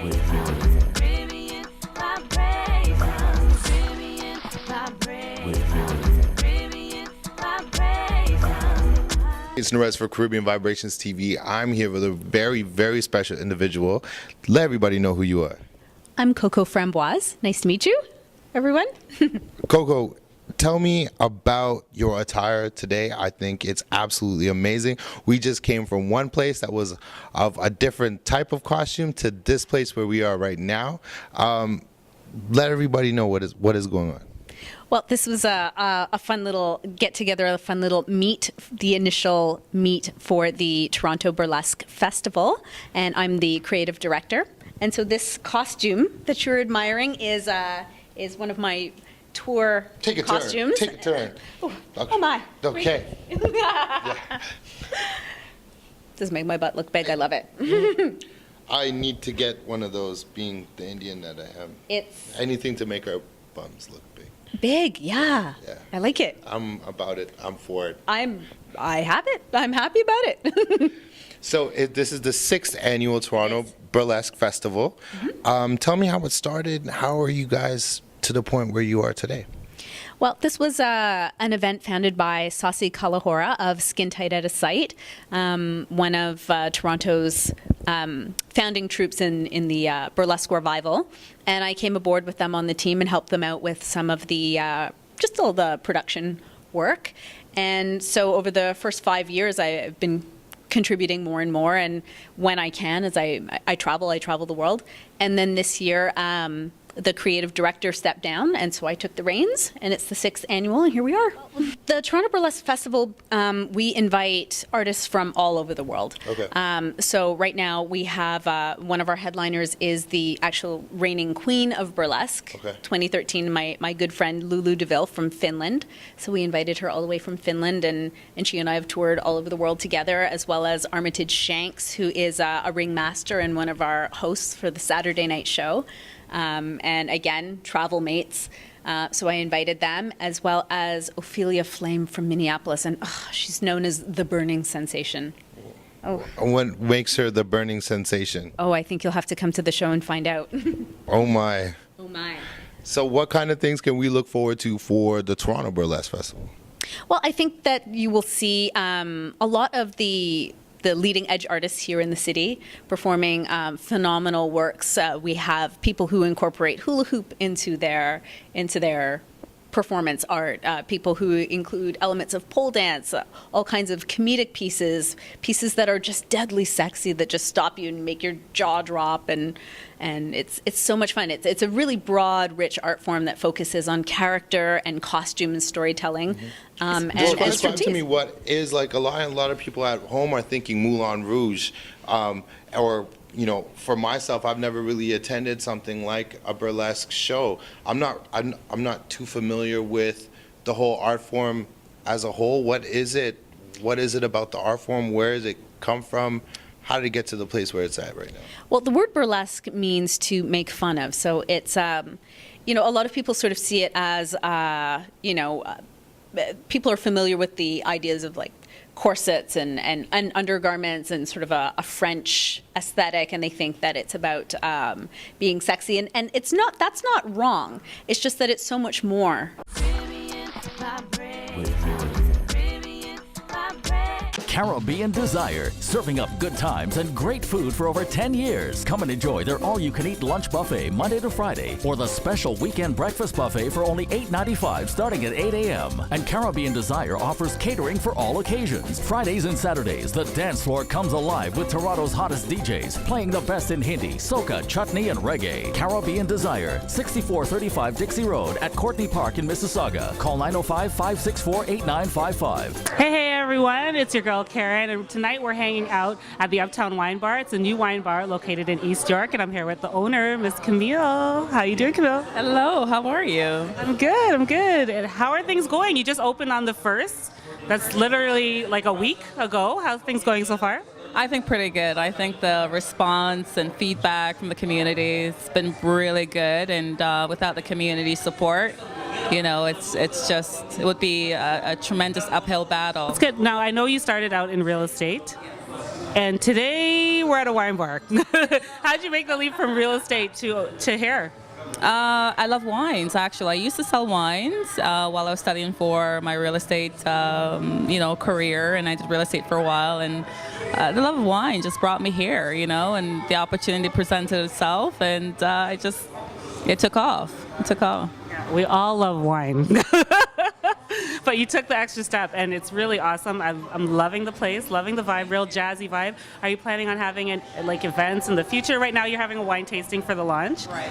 It's Noorez for Caribbean Vibrations TV. I'm here with a very, very special individual. Let everybody know who you are. I'm Coco Framboise. Nice to meet you, everyone. Coco, tell me about your attire today. I think it's absolutely amazing. We just came from one place that was of a different type of costume to this place where we are right now. Let everybody know what is going on. Well, this was a fun little get-together, a fun little meet, the initial meet for the Toronto Burlesque Festival, and I'm the creative director. And so this costume that you're admiring is one of my tour costumes. Take a turn. Oh, okay. Oh my. Okay. Yeah. Does make my butt look big. I love it. I need to get one of those, being the Indian that I am. It's anything to make our bums look big. Big, yeah. I like it. I'm about it. I'm for it. I have it. I'm happy about it. So this is the 6th annual Toronto Burlesque Festival. Tell me how it started. How are you guys to the point where you are today? Well, this was an event founded by Saucy Kalahora of Skin Tight at a Sight, one of Toronto's founding troops in the burlesque revival. And I came aboard with them on the team and helped them out with some of the, just all the production work. And so over the first 5 years, I've been contributing more and more. And when I can, as I travel the world. And then this year, the creative director stepped down, and so I took the reins, and it's the 6th annual, and here we are. The Toronto Burlesque Festival, we invite artists from all over the world. Okay. So right now we have one of our headliners is the actual reigning queen of burlesque, 2013, my good friend Lulu DeVille from Finland. So we invited her all the way from Finland, and she and I have toured all over the world together, as well as Armitage Shanks, who is a ringmaster and one of our hosts for the Saturday night show. And again, travel mates. So I invited them, as well as Ophelia Flame from Minneapolis, and she's known as the burning sensation. Oh. What makes her the burning sensation? Oh, I think you'll have to come to the show and find out. Oh my. Oh my. So what kind of things can we look forward to for the Toronto Burlesque Festival? Well, I think that you will see a lot of the leading edge artists here in the city performing phenomenal works. We have people who incorporate hula hoop into their performance art, people who include elements of pole dance, all kinds of comedic pieces that are just deadly sexy, that just stop you and make your jaw drop, and it's so much fun. It's a really broad, rich art form that focuses on character and costume and storytelling. And describe to me what is like. A lot of people at home are thinking Moulin Rouge, or for myself, I've never really attended something like a burlesque show. I'm not too familiar with the whole art form as a whole. What is it? What is it about the art form? Where does it come from? How did it get to the place where it's at right now? Well, the word burlesque means to make fun of. So it's, a lot of people sort of see it as, people are familiar with the ideas of like corsets and undergarments and sort of a French aesthetic, and they think that it's about being sexy, and it's not. That's not wrong. It's just that it's so much more. Caribbean Desire, serving up good times and great food for over 10 years. Come and enjoy their all-you-can-eat lunch buffet Monday to Friday, or the special weekend breakfast buffet for only $8.95 starting at 8 a.m. And Caribbean Desire offers catering for all occasions. Fridays and Saturdays, the dance floor comes alive with Toronto's hottest DJs, playing the best in Hindi, soca, chutney, and reggae. Caribbean Desire, 6435 Dixie Road at Courtney Park in Mississauga. Call 905-564-8955. Hey everyone, it's your girl Karen, and tonight we're hanging out at the Uptown Wine Bar. It's a new wine bar located in East York, and I'm here with the owner, Miss Camille. How you doing, Camille? Hello, how are you? I'm good. And how are things going? You just opened on the 1st. That's literally like a week ago. How's things going so far? I think pretty good. I think the response and feedback from the community has been really good, and without the community support, it would be a tremendous uphill battle. It's good. Now, I know you started out in real estate. And today we're at a wine bar. How'd you make the leap from real estate to hair? I love wines, actually. I used to sell wines while I was studying for my real estate, career, and I did real estate for a while. And the love of wine just brought me here, and the opportunity presented itself, and it took off. It took off. We all love wine. But you took the extra step, and it's really awesome. I'm loving the place, loving the vibe, real jazzy vibe. Are you planning on having events in the future? Right now, you're having a wine tasting for the launch. Right.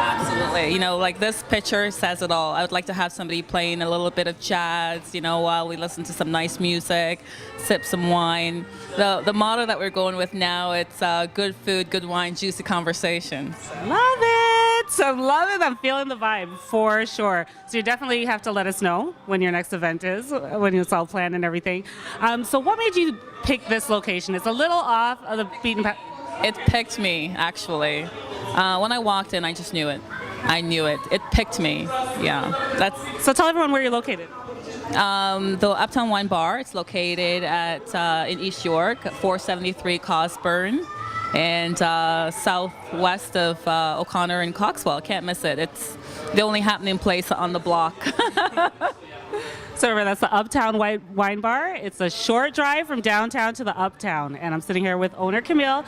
Absolutely. This picture says it all. I would like to have somebody playing a little bit of jazz, while we listen to some nice music, sip some wine. The motto that we're going with now, it's good food, good wine, juicy conversations. Love it. So love it. I'm feeling the vibe for sure. So you definitely have to let us know when your next event is, when it's all planned and everything. So what made you pick this location? It's a little off of the beaten path. It picked me, actually. When I walked in, I just knew it. I knew it. It picked me. Yeah. So tell everyone where you're located. The Uptown Wine Bar. It's located in East York, 473 Cosburn, and southwest of O'Connor and Coxwell. Can't miss it. It's the only happening place on the block. So remember, that's the Uptown Wine Bar. It's a short drive from downtown to the Uptown. And I'm sitting here with owner Camille.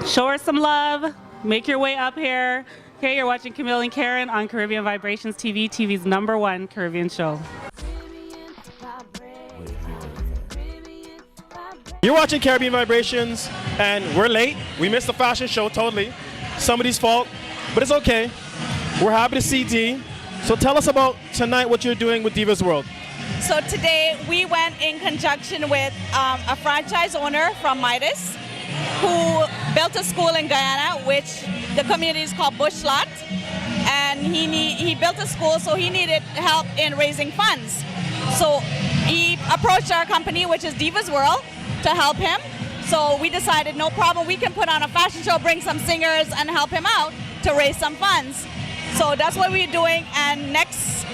Show her some love. Make your way up here. Okay, you're watching Camille and Karen on Caribbean Vibrations TV, TV's #1 Caribbean show. You're watching Caribbean Vibrations, and we're late. We missed the fashion show totally. Somebody's fault, but it's okay. We're happy to see Dee. So tell us about tonight, what you're doing with Divas World. So today we went in conjunction with a franchise owner from Midas who built a school in Guyana, which the community is called Bush Lot. And he built a school, so he needed help in raising funds. So he approached our company, which is Divas World, to help him. So we decided, no problem, we can put on a fashion show, bring some singers, and help him out to raise some funds. So that's what we're doing. And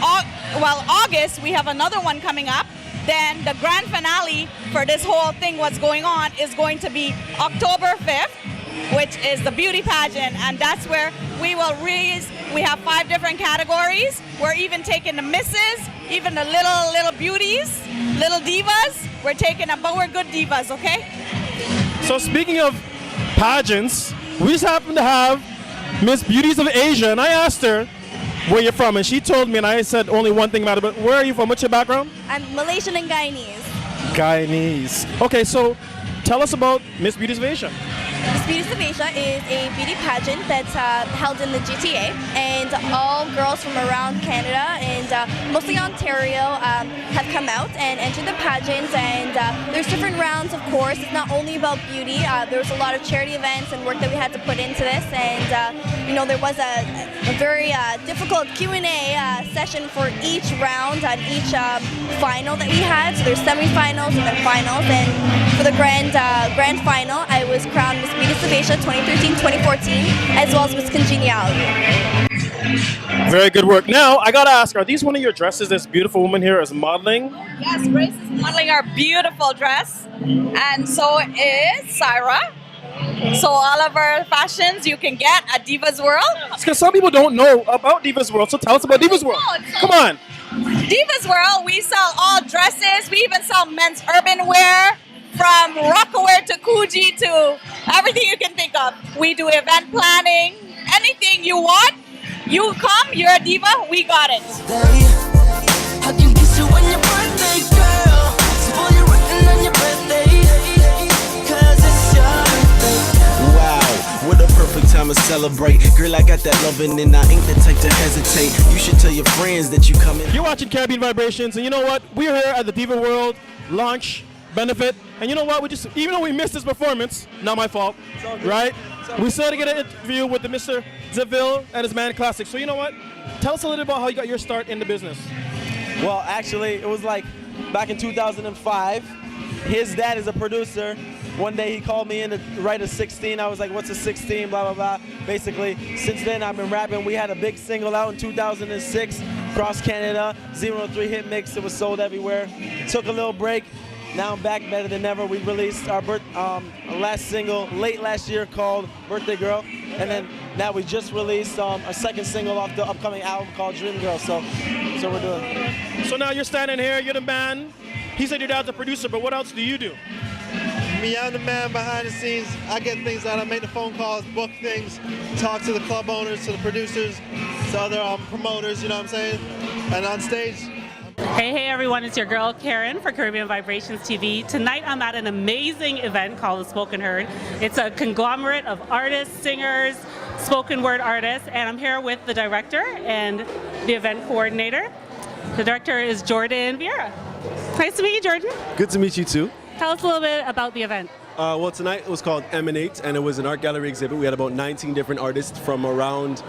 August, we have another one coming up. Then the grand finale for this whole thing, what's going on, is going to be October 5th, which is the beauty pageant. And that's where we will raise, we have 5 different categories. We're even taking the misses, even the little beauties, little divas. We're taking them, but we're good divas, okay? So speaking of pageants, we just happen to have Miss Beauties of Asia, and I asked her where you're from, and she told me, and I said only one thing about it, but where are you from? What's your background? I'm Malaysian and Guyanese. Guyanese. Okay, so tell us about Miss Beauties of Asia. Miss Beauties of Asia is a beauty pageant that's held in the GTA, and all girls from around Canada and mostly Ontario have come out and entered the pageant. And there's different rounds, of course. It's not only about beauty. There's a lot of charity events and work that we had to put into this. And there was a very difficult Q&A session for each round on each final that we had. So there's semifinals and then finals. And for the grand final, I was crowned Miss Beauties of Asia 2013-2014, as well as Miss Congeniality. Very good work. Now, I gotta ask, are these one of your dresses? This beautiful woman here is modeling? Yes, Grace is modeling our beautiful dress, and so is Syra. So all of our fashions you can get at Divas World. Because some people don't know about Divas World, so tell us about Divas World. Come on. Divas World, we sell all dresses. We even sell men's urban wear, from Rockaware to Coogee to everything you can think of. We do event planning, anything you want. You come, you're a diva, we got it. Wow, what a perfect time to celebrate. Girl, I got that loving and I ain't the type to hesitate. You should tell your friends that you coming. You're watching Caribbean Vibrations, and you know what? We're here at the Diva World launch benefit, and you know what? Even though we missed this performance, not my fault, right? We still had to get an interview with the Mr. Deville and his Man Classic. So you know what? Tell us a little about how you got your start in the business. Well, actually, it was like back in 2005. His dad is a producer. One day he called me in to write a 16. I was like, what's a 16? Blah, blah, blah. Basically, since then I've been rapping. We had a big single out in 2006, across Canada, 0 to 3 hit mix. It was sold everywhere. Took a little break. now I'm back better than ever. We released our last single late last year called Birthday Girl, and then now we just released a second single off the upcoming album called Dream Girl. So we're doing. So now you're standing here, you're the man. He said your dad's a producer, but what else do you do? Me, I'm the man behind the scenes. I get things done. I make the phone calls, book things, talk to the club owners, to the producers, to other promoters, you know what I'm saying? And on stage. Hey everyone, it's your girl Karen for Caribbean Vibrations TV. Tonight I'm at an amazing event called The Spoken Heard. It's a conglomerate of artists, singers, spoken word artists, and I'm here with the director and the event coordinator. The director is Jordan Vieira. Nice to meet you, Jordan. Good to meet you too. Tell us a little bit about the event. Well, tonight it was called Emanate, and it was an art gallery exhibit. We had about 19 different artists from around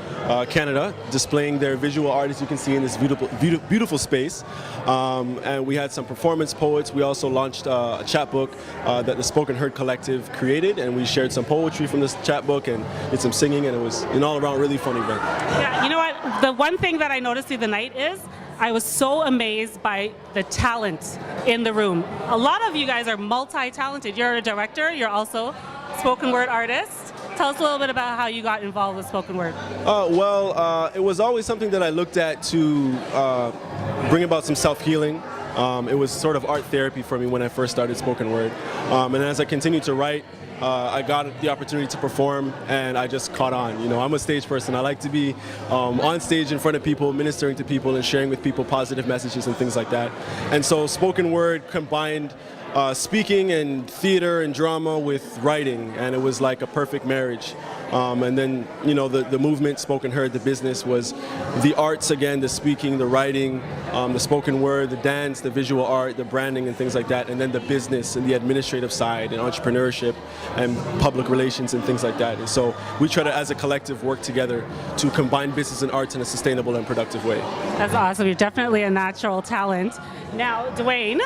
Canada displaying their visual art, as you can see in this beautiful space. And we had some performance poets. We also launched a chapbook that the Spoken Heard Collective created, and we shared some poetry from this chapbook and did some singing, and it was an all-around really fun event. Yeah, you know what? The one thing that I noticed through the night is I was so amazed by the talent in the room. A lot of you guys are multi-talented. You're a director, you're also a spoken word artist. Tell us a little bit about how you got involved with spoken word. It was always something that I looked at to bring about some self-healing. It was sort of art therapy for me when I first started spoken word. And as I continued to write, I got the opportunity to perform, and I just caught on. You know, I'm a stage person. I like to be on stage in front of people, ministering to people and sharing with people positive messages and things like that. And so spoken word combined speaking and theater and drama with writing, and it was like a perfect marriage. And then, you know, the movement, Spoken Heard, the business was the arts again, the speaking, the writing, the spoken word, the dance, the visual art, the branding and things like that, and then the business and the administrative side and entrepreneurship and public relations and things like that. And so we try to, as a collective, work together to combine business and arts in a sustainable and productive way. That's awesome. You're definitely a natural talent. Now, Dwayne,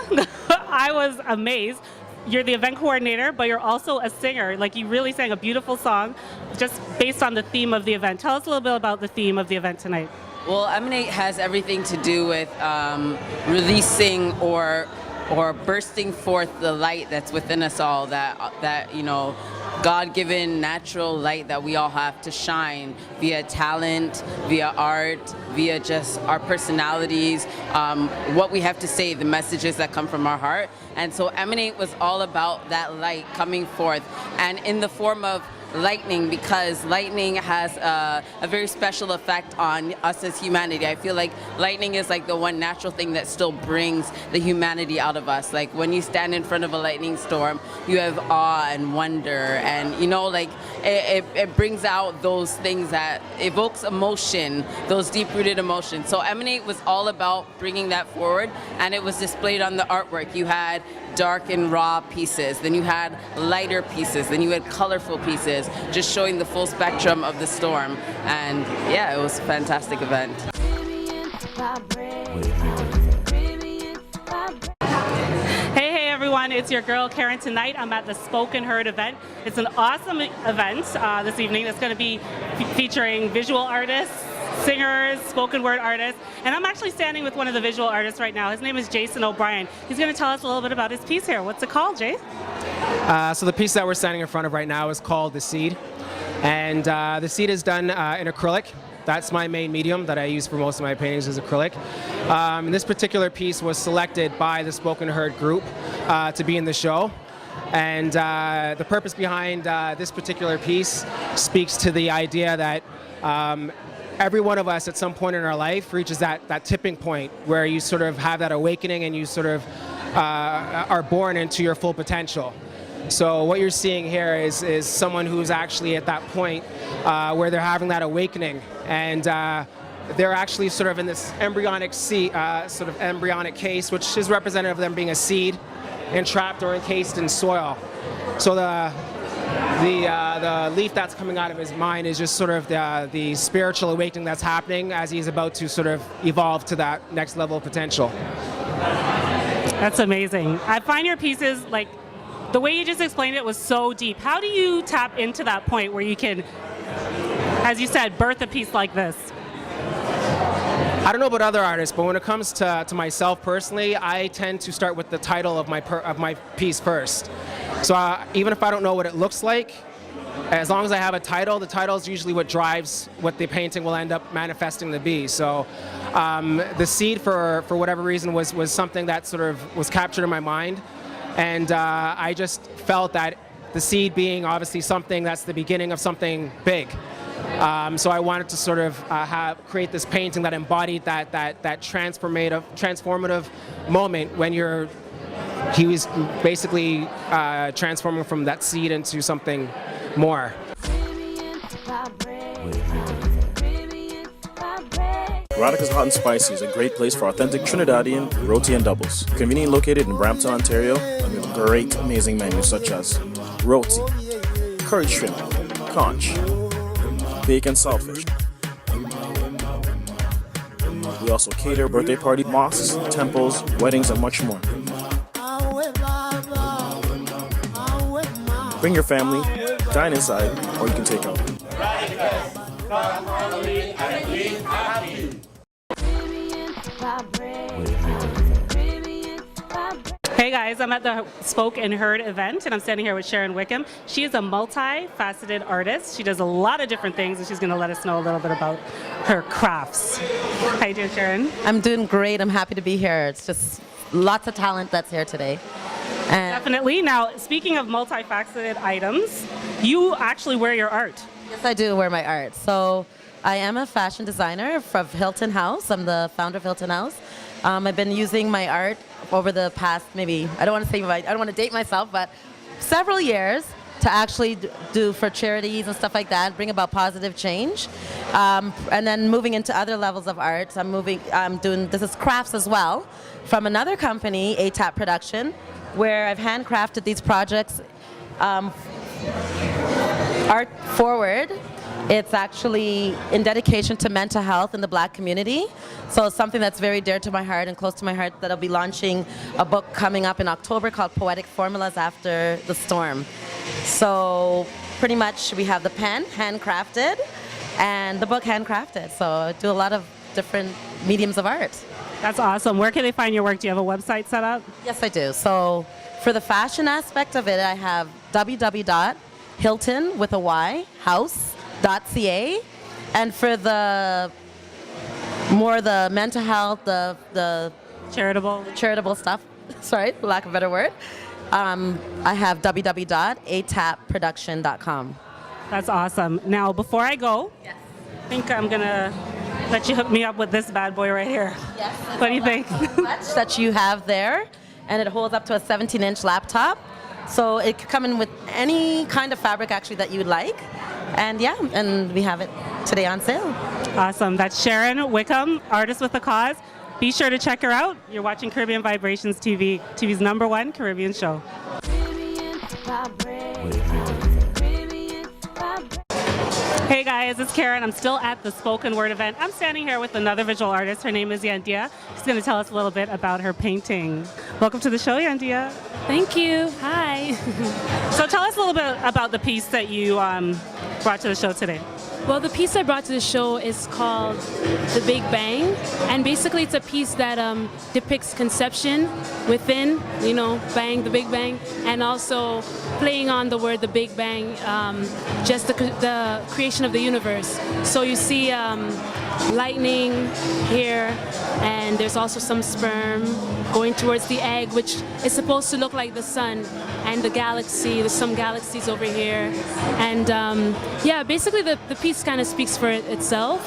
I was amazed. You're the event coordinator, but you're also a singer. Like, you really sang a beautiful song just based on the theme of the event. Tell us a little bit about the theme of the event tonight. Well, Emanate has everything to do with releasing or bursting forth the light that's within us all, that you know, God-given natural light that we all have to shine via talent, via art, via just our personalities, what we have to say, the messages that come from our heart. And so Emanate was all about that light coming forth, and in the form of lightning, because lightning has a very special effect on us as humanity. I feel like lightning is like the one natural thing that still brings the humanity out of us. Like, when you stand in front of a lightning storm, you have awe and wonder, and you know, like it brings out those things that evokes emotion, those deep-rooted emotions. So Emanate was all about bringing that forward, and it was displayed on the artwork. You had dark and raw pieces, then you had lighter pieces, then you had colorful pieces, just showing the full spectrum of the storm. And yeah, it was a fantastic event. Hey everyone, it's your girl Karen. Tonight I'm at the Spoken Heard event. It's an awesome event this evening that's going to be featuring visual artists, singers, spoken word artists, and I'm actually standing with one of the visual artists right now. His name is Jason O'Brien. He's going to tell us a little bit about his piece here. What's it called, Jay? So the piece that we're standing in front of right now is called The Seed, and the seed is done in acrylic. That's my main medium that I use for most of my paintings, is acrylic. This particular piece was selected by the Spoken Heard group to be in the show. And the purpose behind this particular piece speaks to the idea that every one of us at some point in our life reaches that tipping point where you sort of have that awakening and you sort of are born into your full potential. So what you're seeing here is someone who's actually at that point where they're having that awakening, and they're actually sort of in this embryonic case, which is representative of them being a seed entrapped or encased in soil. So the leaf that's coming out of his mind is just sort of the spiritual awakening that's happening as he's about to sort of evolve to that next level of potential. That's amazing. I find your pieces, like, the way you just explained it was so deep. How do you tap into that point where you can, as you said, birth a piece like this? I don't know about other artists, but when it comes to myself personally, I tend to start with the title of my piece first. So even if I don't know what it looks like, as long as I have a title, the title is usually what drives what the painting will end up manifesting to be. So the seed, for whatever reason, was something that sort of was captured in my mind. And I just felt that the seed being obviously something that's the beginning of something big. So I wanted to sort of create this painting that embodied that transformative moment when he was basically transforming from that seed into something more. Veronica's Hot and Spicy is a great place for authentic Trinidadian roti and doubles. Conveniently located in Brampton, Ontario, and with great, amazing menus such as roti, curry shrimp, conch, bacon saltfish. We also cater birthday party, mosques, temples, weddings, and much more. Bring your family, dine inside, or you can take out. Hey guys, I'm at the Spoke and Heard event, and I'm standing here with Sharon Wickham. She is a multi-faceted artist. She does a lot of different things, and she's going to let us know a little bit about her crafts. How you doing, Sharon? I'm doing great. I'm happy to be here. It's just lots of talent that's here today. And Definitely. Now, speaking of multifaceted items, you actually wear your art. yes, I do wear my art. So I am a fashion designer from Hilton House. I'm the founder of Hilton House. I've been using my art over the past maybe, I don't want to date myself, but several years to actually do for charities and stuff like that, bring about positive change. And then moving into other levels of art, I'm doing, this is crafts as well, from another company, ATAP Production, where I've handcrafted these projects, Art Forward. It's actually in dedication to mental health in the Black community. So it's something that's very dear to my heart and close to my heart, that I'll be launching a book coming up in October called Poetic Formulas After the Storm. So pretty much we have the pen handcrafted and the book handcrafted. So I do a lot of different mediums of art. That's awesome. Where can they find your work? Do you have a website set up? Yes, I do. So for the fashion aspect of it, I have www.hilton with a Y, house.ca. And for the mental health, the charitable stuff, sorry, for lack of a better word, I have www.atapproduction.com. That's awesome. Now, before I go, I think I'm going to let you hook me up with this bad boy right here. Yes. What do you think? Clutch that you have there, and it holds up to a 17-inch laptop. So it could come in with any kind of fabric actually that you'd like. And yeah, and we have it today on sale. Awesome. That's Sharon Wickham, artist with a cause. Be sure to check her out. You're watching Caribbean Vibrations TV, TV's #1 Caribbean show. Hey guys, it's Karen. I'm still at the Spoken Word event. I'm standing here with another visual artist. Her name is Yandia. She's going to tell us a little bit about her painting. Welcome to the show, Yandia. Thank you. Hi. So tell us a little bit about the piece that you brought to the show today. Well, the piece I brought to the show is called The Big Bang, and basically it's a piece that depicts conception within, bang, the Big Bang, and also playing on the word the Big Bang, just the creation of the universe. So you see lightning here, and there's also some sperm going towards the egg, which is supposed to look like the sun, and the galaxy. There's some galaxies over here, and yeah, basically the piece kind of speaks for itself.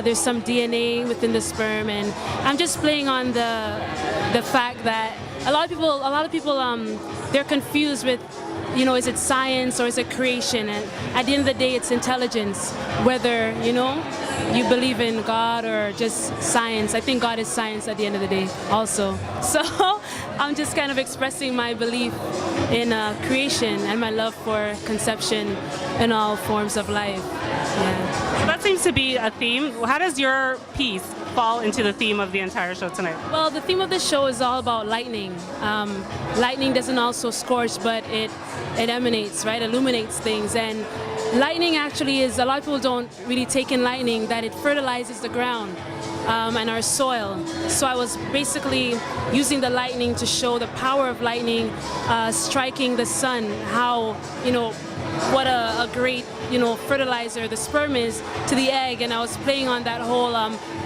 There's some DNA within the sperm, and I'm just playing on the fact that a lot of people they're confused with, is it science or is it creation? And at the end of the day, it's intelligence. Whether you believe in God or just science. I think God is science at the end of the day also. So I'm just kind of expressing my belief in creation and my love for conception in all forms of life. Yeah. So that seems to be a theme. How does your piece fall into the theme of the entire show tonight? Well, the theme of the show is all about lightning. Lightning doesn't also scorch, but it emanates, right? Illuminates things. And lightning actually is, a lot of people don't really take in lightning, that it fertilizes the ground. and our soil. So I was basically using the lightning to show the power of lightning striking the sun, how, what a great, fertilizer the sperm is to the egg. And I was playing on that whole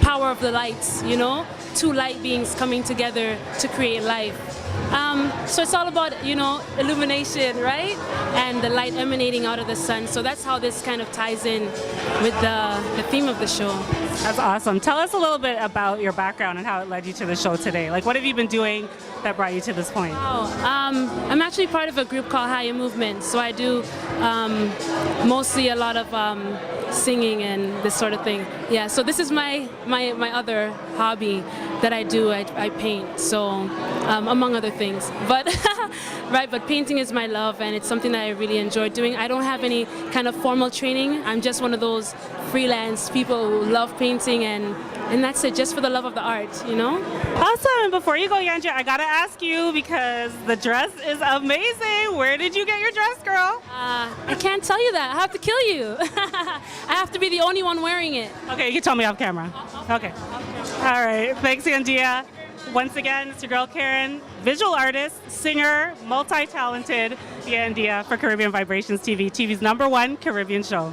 power of the lights, two light beings coming together to create life. So it's all about, illumination, right? And the light emanating out of the sun. So that's how this kind of ties in with the theme of the show. That's awesome. Tell us a little bit about your background and how it led you to the show today. Like, what have you been doing that brought you to this point? I'm actually part of a group called Higher Movement. So I do mostly a lot of singing and this sort of thing. Yeah, so this is my other hobby that I do. I paint, so among other things. But right, but painting is my love, and it's something that I really enjoy doing. I don't have any kind of formal training. I'm just one of those freelance people who love painting, and that's it, just for the love of the art, Awesome. And before you go, Yanja, I gotta ask you, because the dress is amazing. Where did you get your dress, girl? I can't tell you that. I have to kill you. I have to be the only one wearing it. Okay, you can tell me off camera. Okay. All right. Thanks, Yandia. Once again, it's your girl Karen, visual artist, singer, multi-talented Yandia for Caribbean Vibrations TV, TV's #1 Caribbean show.